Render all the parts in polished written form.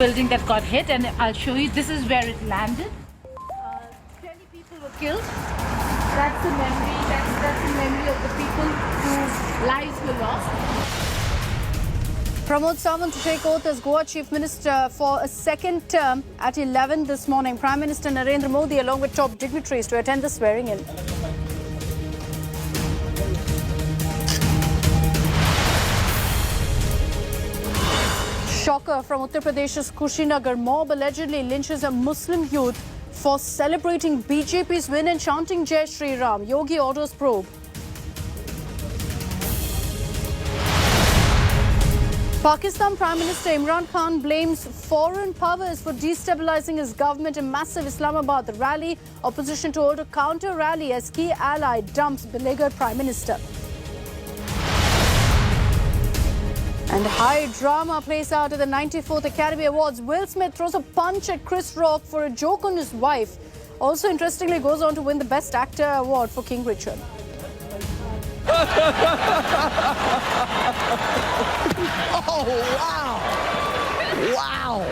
building that got hit, and I'll show you. This is where it landed. 20 people were killed. That's the memory. That's the memory of the people whose lives were lost. Pramod Sawant to take oath as Goa Chief Minister for a second term at 11 this morning. Prime Minister Narendra Modi along with top dignitaries to attend the swearing-in. Shocker from Uttar Pradesh's Kushinagar. Mob allegedly lynches a Muslim youth for celebrating BJP's win and chanting Jai Shri Ram. Yogi orders probe. Pakistan Prime Minister Imran Khan blames foreign powers for destabilizing his government in massive Islamabad rally. Opposition to hold a counter rally as key ally dumps beleaguered Prime Minister. And high drama plays out at the 94th Academy Awards. Will Smith throws a punch at Chris Rock for a joke on his wife. Also, interestingly, goes on to win the Best Actor award for King Richard. Oh, wow! Wow!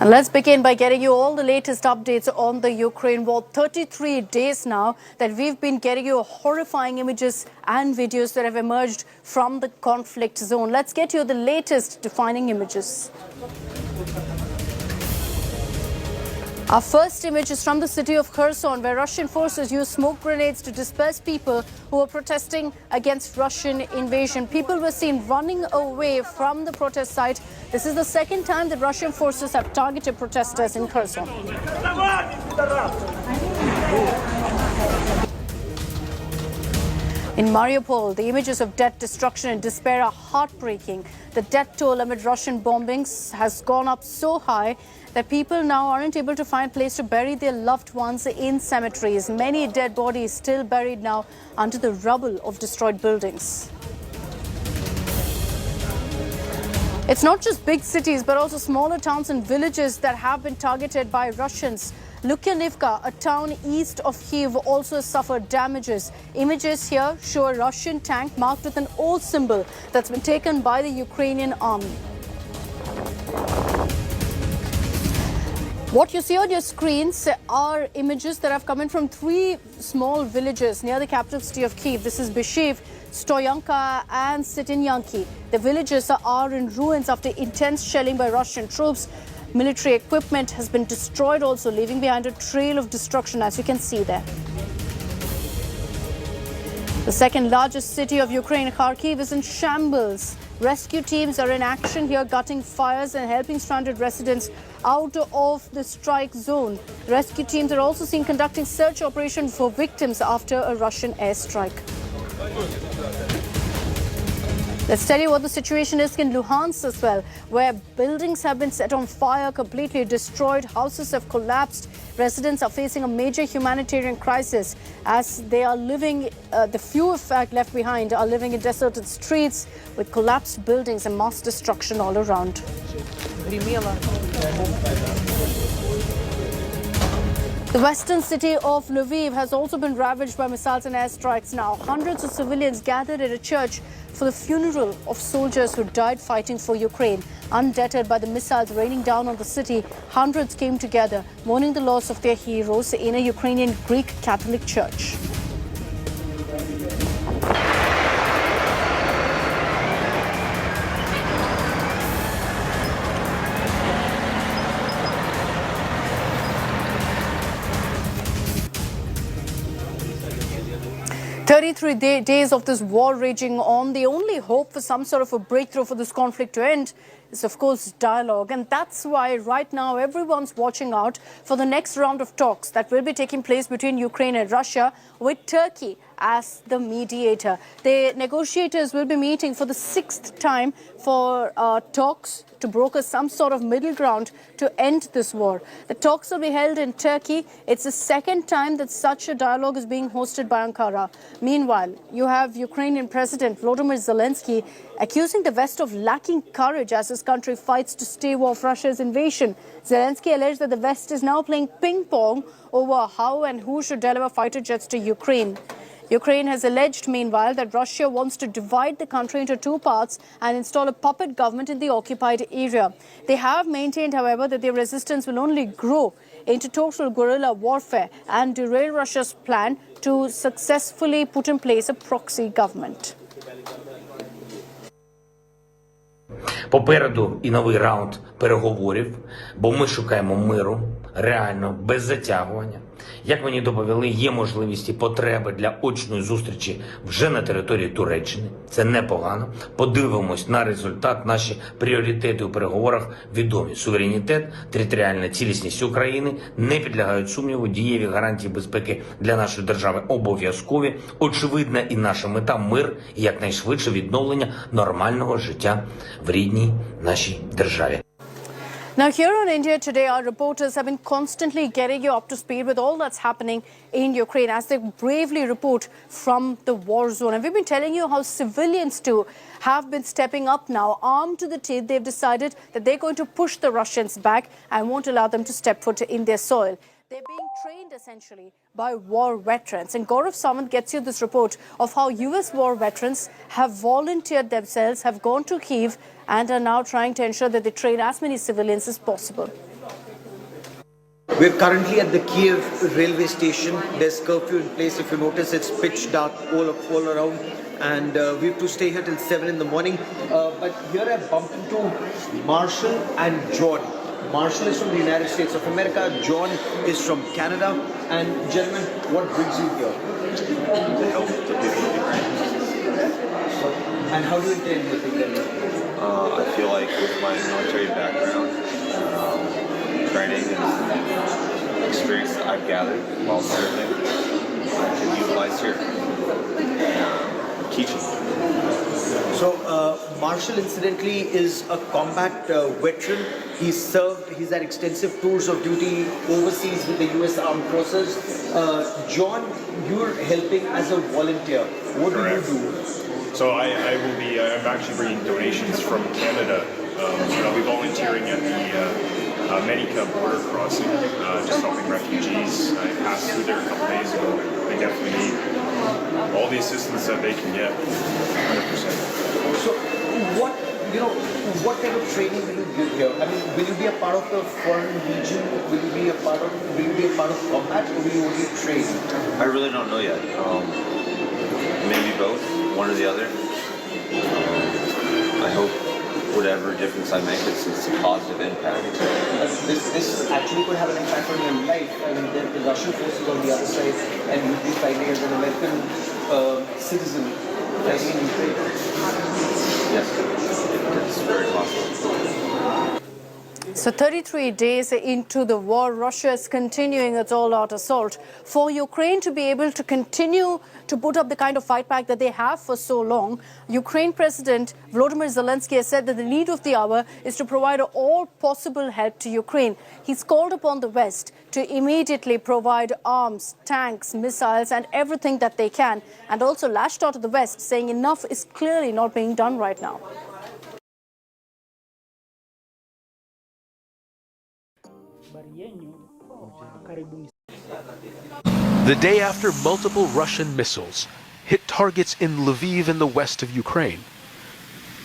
And let's begin by getting you all the latest updates on the Ukraine war. 33 days now that we've been getting you horrifying images and videos that have emerged from the conflict zone. Let's get you the latest defining images. Our first image is from the city of Kherson, where Russian forces used smoke grenades to disperse people who were protesting against Russian invasion. People were seen running away from the protest site. This is the second time that Russian forces have targeted protesters in Kherson. In Mariupol, the images of death, destruction and despair are heartbreaking. The death toll amid Russian bombings has gone up so high that people now aren't able to find a place to bury their loved ones in cemeteries. Many dead bodies still buried now under the rubble of destroyed buildings. It's not just big cities, but also smaller towns and villages that have been targeted by Russians. Lukyanivka, a town east of Kyiv, also suffered damages. Images here show a Russian tank marked with an old symbol that's been taken by the Ukrainian army. What you see on your screens are images that have come in from three small villages near the capital city of Kyiv. This is Bishiv, Stoyanka and Sitinyanki. The villages are in ruins after intense shelling by Russian troops. Military equipment has been destroyed also, leaving behind a trail of destruction, as you can see there. The second largest city of Ukraine, Kharkiv, is in shambles. Rescue teams are in action here, gutting fires and helping stranded residents out of the strike zone. Rescue teams are also seen conducting search operations for victims after a Russian airstrike. Let's tell you what the situation is in Luhansk as well, where buildings have been set on fire, completely destroyed, houses have collapsed. Residents are facing a major humanitarian crisis as they are living, the few in fact left behind are living in deserted streets with collapsed buildings and mass destruction all around. The western city of Lviv has also been ravaged by missiles and airstrikes now. Hundreds of civilians gathered at a church for the funeral of soldiers who died fighting for Ukraine. Undeterred by the missiles raining down on the city, hundreds came together, mourning the loss of their heroes in a Ukrainian Greek Catholic church. Days of this war raging on. The only hope for some sort of a breakthrough for this conflict to end is, of course, dialogue. And that's why right now everyone's watching out for the next round of talks that will be taking place between Ukraine and Russia, with Turkey as the mediator. The negotiators will be meeting for the sixth time for talks to broker some sort of middle ground to end this war. The talks will be held in Turkey. It's the second time that such a dialogue is being hosted by Ankara. Meanwhile, you have Ukrainian President Volodymyr Zelensky accusing the West of lacking courage as his country fights to stave off Russia's invasion. Zelensky alleged that the West is now playing ping-pong over how and who should deliver fighter jets to Ukraine. Ukraine has alleged, meanwhile, that Russia wants to divide the country into two parts and install a puppet government in the occupied area. They have maintained, however, that their resistance will only grow into total guerrilla warfare and derail Russia's plan to successfully put in place a proxy government. Попереду і новий раунд переговорів, бо ми шукаємо миру, реально, без затягування. Як мені доповіли, є можливість і потреби для очної зустрічі вже на території Туреччини. Це непогано. Подивимось на результат. Наші пріоритети у переговорах відомі. Суверенітет, територіальна цілісність України не підлягають сумніву. Дієві гарантії безпеки для нашої держави обов'язкові. Очевидна і наша мета – мир і якнайшвидше відновлення нормального життя в рідній нашій державі. Now, here in India today, our reporters have been constantly getting you up to speed with all that's happening in Ukraine as they bravely report from the war zone. And we've been telling you how civilians too have been stepping up now. Armed to the teeth, they've decided that they're going to push the Russians back and won't allow them to step foot in their soil. They're being trained essentially by war veterans. And Gaurav Samant gets you this report of how US war veterans have volunteered themselves, have gone to Kyiv and are now trying to ensure that they train as many civilians as possible. We're currently at the Kiev railway station. There's curfew in place. If you notice, it's pitch dark all around. And we have to stay here till 7 in the morning. But here I bumped into Marshall and John. Marshall is from the United States of America. John is from Canada. And gentlemen, what brings you here? To help the people of Ukraine. And how do you intend helping them? I feel like with my military background, training and experience that I've gathered while serving, I can utilize here teaching. So Marshall, incidentally, is a combat veteran. He's had extensive tours of duty overseas with the U.S. Armed Forces. John, you're helping as a volunteer. What Correct. do you do? So I'm actually bringing donations from Canada. So I'll be volunteering at the Medika border crossing, just helping refugees. I passed through there a couple days ago. They definitely need all the assistance that they can get, 100%. So what kind of training will you give here? I mean, will you be a part of the foreign legion? Will you be a part of combat, or will you only train? I really don't know yet. Maybe both, one or the other. I hope whatever difference I make, it's a positive impact. This actually could have an impact on your life. I mean, the Russian forces on the other side, and you'd be fighting as an American citizen fighting in Ukraine. Yes, it's very possible. So 33 days into the war, Russia is continuing its all-out assault. For Ukraine to be able to continue to put up the kind of fight back that they have for so long, Ukraine President Volodymyr Zelensky has said that the need of the hour is to provide all possible help to Ukraine. He's called upon the West to immediately provide arms, tanks, missiles and everything that they can, and also lashed out at the West, saying enough is clearly not being done right now. The day after multiple Russian missiles hit targets in Lviv in the west of Ukraine,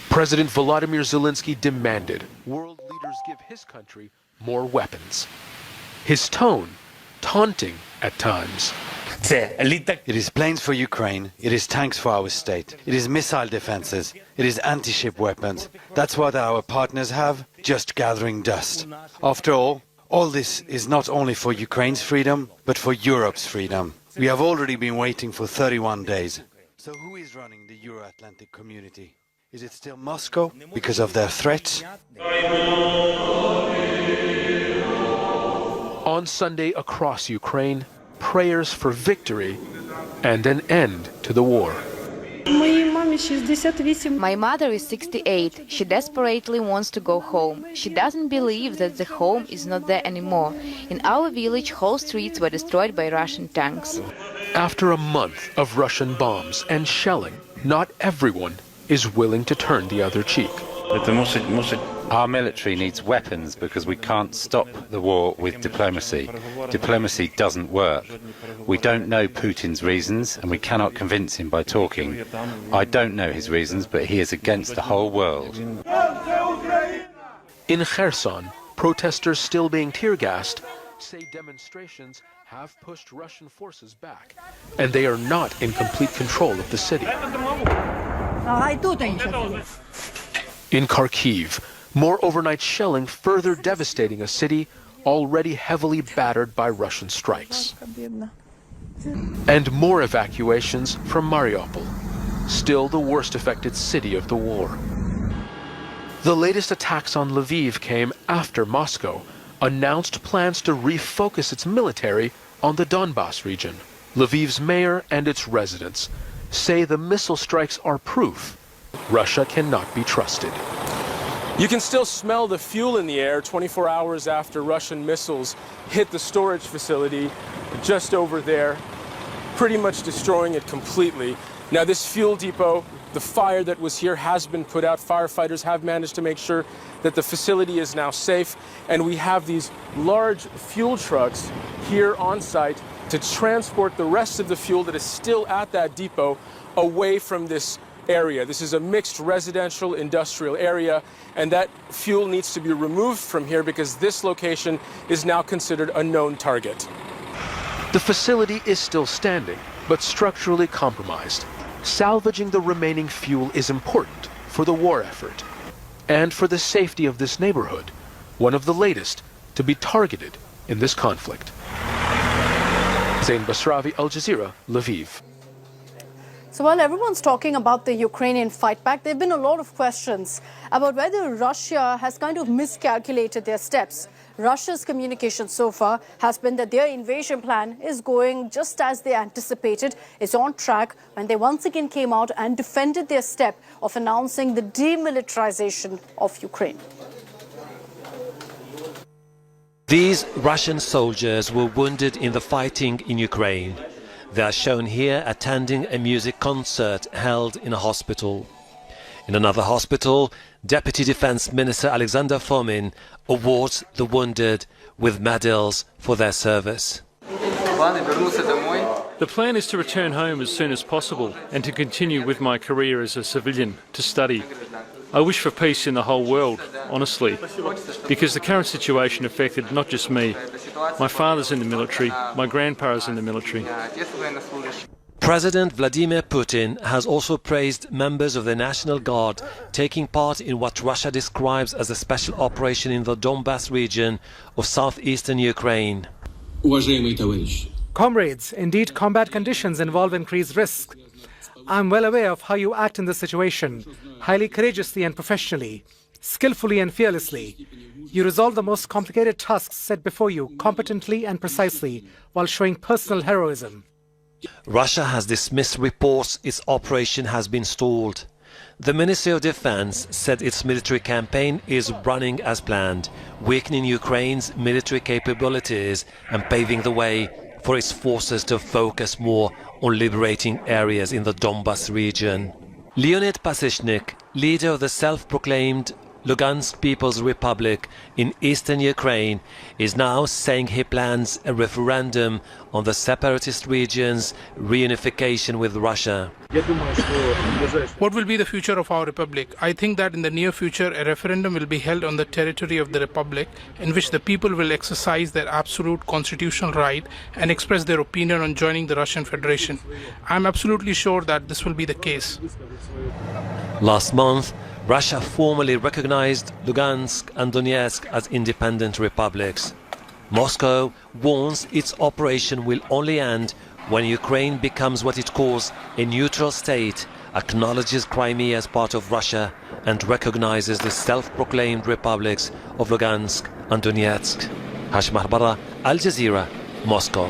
President Volodymyr Zelensky demanded world leaders give his country more weapons. His tone taunting at times. It is planes for Ukraine, it is tanks for our state, it is missile defenses, it is anti-ship weapons. That's what our partners have, just gathering dust. After all this is not only for Ukraine's freedom, but for Europe's freedom. We have already been waiting for 31 days. So who is running the Euro-Atlantic community? Is it still Moscow because of their threats? On Sunday across Ukraine, prayers for victory and an end to the war. My mother is 68. She desperately wants to go home. She doesn't believe that the home is not there anymore. In our village, whole streets were destroyed by Russian tanks. After a month of Russian bombs and shelling, not everyone is willing to turn the other cheek. Our military needs weapons because we can't stop the war with diplomacy. Diplomacy doesn't work. We don't know Putin's reasons and we cannot convince him by talking. I don't know his reasons, but he is against the whole world. In Kherson, protesters still being tear-gassed say demonstrations have pushed Russian forces back, and they are not in complete control of the city. In Kharkiv, more overnight shelling further devastating a city already heavily battered by Russian strikes. And more evacuations from Mariupol, still the worst affected city of the war. The latest attacks on Lviv came after Moscow announced plans to refocus its military on the Donbas region. Lviv's mayor and its residents say the missile strikes are proof Russia cannot be trusted. You can still smell the fuel in the air 24 hours after Russian missiles hit the storage facility just over there, pretty much destroying it completely. Now this fuel depot, the fire that was here has been put out. Firefighters have managed to make sure that the facility is now safe, and we have these large fuel trucks here on site to transport the rest of the fuel that is still at that depot away from this area. This is a mixed residential industrial area, and that fuel needs to be removed from here because this location is now considered a known target. The facility is still standing, but structurally compromised. Salvaging the remaining fuel is important for the war effort and for the safety of this neighborhood, one of the latest to be targeted in this conflict. Zain Basravi, Al Jazeera, Lviv. So while everyone's talking about the Ukrainian fight back, there have been a lot of questions about whether Russia has kind of miscalculated their steps. Russia's communication so far has been that their invasion plan is going just as they anticipated. It's on track when they once again came out and defended their step of announcing the demilitarization of Ukraine. These Russian soldiers were wounded in the fighting in Ukraine. They are shown here attending a music concert held in a hospital. In another hospital, Deputy Defense Minister Alexander Fomin awards the wounded with medals for their service. The plan is to return home as soon as possible and to continue with my career as a civilian, to study. I wish for peace in the whole world, honestly, because the current situation affected not just me. My father's in the military, my grandpa's in the military. President Vladimir Putin has also praised members of the National Guard taking part in what Russia describes as a special operation in the Donbas region of southeastern Ukraine. Comrades, indeed combat conditions involve increased risk. I'm well aware of how you act in this situation, highly courageously and professionally, skillfully and fearlessly. You resolve the most complicated tasks set before you competently and precisely, while showing personal heroism. Russia has dismissed reports its operation has been stalled. The Ministry of Defense said its military campaign is running as planned, weakening Ukraine's military capabilities and paving the way for its forces to focus more on liberating areas in the Donbas region. Leonid Pasishnik, leader of the self-proclaimed Lugansk People's Republic in eastern Ukraine, is now saying he plans a referendum on the separatist region's reunification with Russia. What will be the future of our republic? I think that in the near future a referendum will be held on the territory of the republic in which the people will exercise their absolute constitutional right and express their opinion on joining the Russian Federation. I am absolutely sure that this will be the case. Last month, Russia formally recognized Lugansk and Donetsk as independent republics. Moscow warns its operation will only end when Ukraine becomes what it calls a neutral state, acknowledges Crimea as part of Russia, and recognizes the self-proclaimed republics of Lugansk and Donetsk. Hashim Arbara, Al Jazeera, Moscow.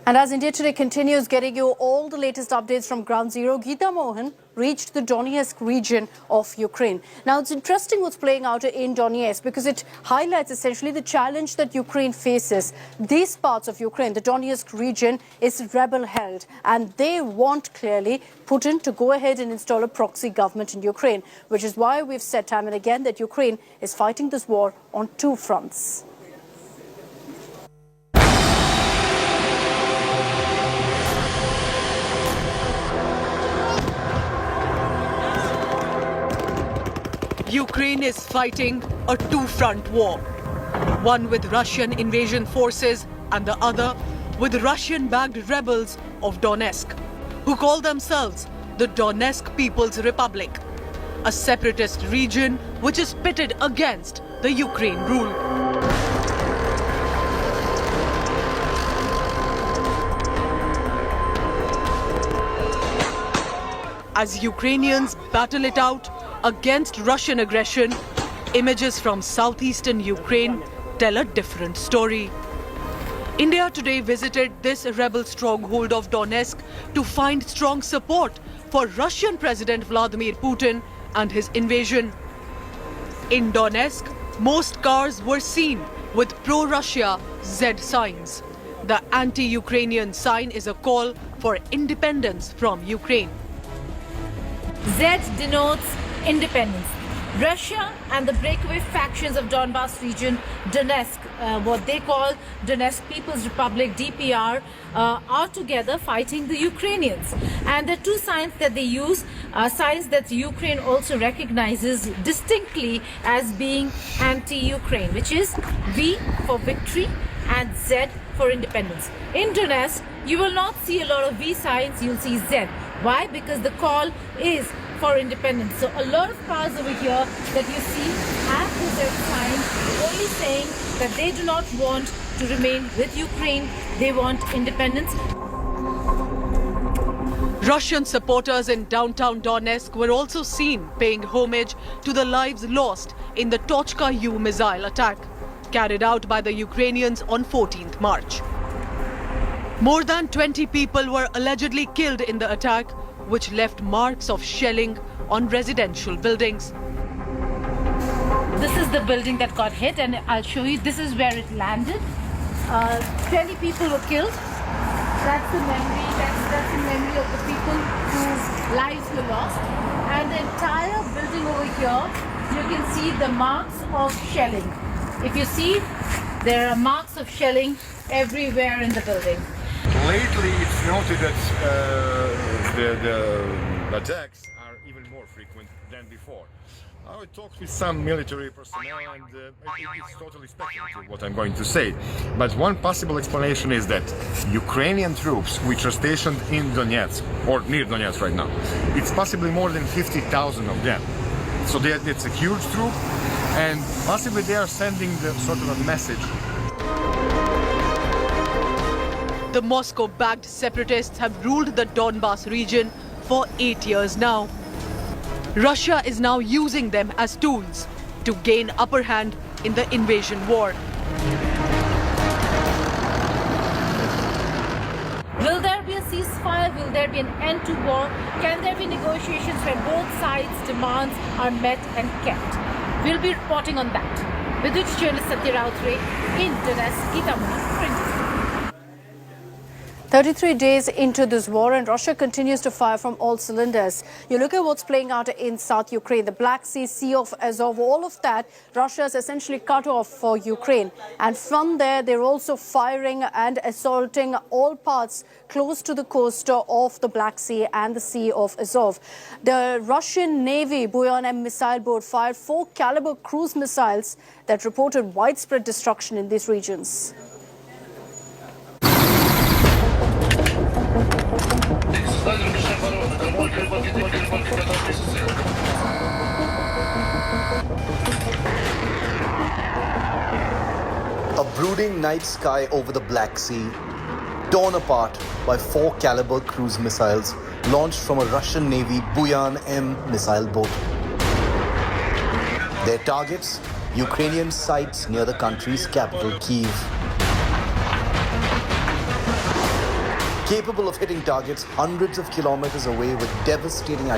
And as India Today continues getting you all the latest updates from Ground Zero, Geeta Mohan reached the Donetsk region of Ukraine. Now, it's interesting what's playing out in Donetsk because it highlights essentially the challenge that Ukraine faces. These parts of Ukraine, the Donetsk region, is rebel-held, and they want clearly Putin to go ahead and install a proxy government in Ukraine, which is why we've said time and again that Ukraine is fighting this war on two fronts. Ukraine is fighting a two-front war, one with Russian invasion forces and the other with Russian-backed rebels of Donetsk, who call themselves the Donetsk People's Republic, a separatist region which is pitted against the Ukraine rule. As Ukrainians battle it out against Russian aggression, images from southeastern Ukraine tell a different story. India today visited this rebel stronghold of Donetsk to find strong support for Russian President Vladimir Putin and his invasion. In Donetsk, most cars were seen with pro-Russia Z signs. The anti-Ukrainian sign is a call for independence from Ukraine. Z denotes independence. Russia and the breakaway factions of Donbas region, Donetsk, what they call Donetsk People's Republic, DPR, are together fighting the Ukrainians. And the two signs that they use are signs that Ukraine also recognizes distinctly as being anti-Ukraine, which is V for victory and Z for independence. In Donetsk, you will not see a lot of V signs, you'll see Z. Why? Because the call is for independence. So a lot of cars over here that you see have the Z sign, only saying that they do not want to remain with Ukraine, they want independence. Russian supporters in downtown Donetsk were also seen paying homage to the lives lost in the Tochka-U missile attack, carried out by the Ukrainians on 14th March. More than 20 people were allegedly killed in the attack, which left marks of shelling on residential buildings. This is the building that got hit, and I'll show you. This is where it landed. 20 people were killed. That's the memory. That's the memory of the people whose lives were lost. And the entire building over here, you can see the marks of shelling. If you see, there are marks of shelling everywhere in the building. Lately, it's noted that the attacks are even more frequent than before. I talked with some military personnel, and it's totally speculative what I'm going to say. But one possible explanation is that Ukrainian troops, which are stationed in Donetsk, or near Donetsk right now, it's possibly more than 50,000 of them. So it's a huge troop, and possibly they are sending the sort of a message. The Moscow-backed separatists have ruled the Donbas region for 8 years now. Russia is now using them as tools to gain upper hand in the invasion war. Will there be a ceasefire? Will there be an end to war? Can there be negotiations where both sides' demands are met and kept? We'll be reporting on that. With which journalist Satya Rautre in Donetsk, Geeta Mohan for India. 33 days into this war, and Russia continues to fire from all cylinders. You look at what's playing out in South Ukraine, the Black Sea, Sea of Azov, all of that, Russia has essentially cut off for Ukraine. And from there, they're also firing and assaulting all parts close to the coast of the Black Sea and the Sea of Azov. The Russian Navy Buyan M missile boat fired 4 caliber cruise missiles that reported widespread destruction in these regions. A brooding night sky over the Black Sea, torn apart by 4 caliber cruise missiles launched from a Russian Navy Buyan M missile boat. Their targets, Ukrainian sites near the country's capital, Kyiv. Capable of hitting targets hundreds of kilometers away with devastating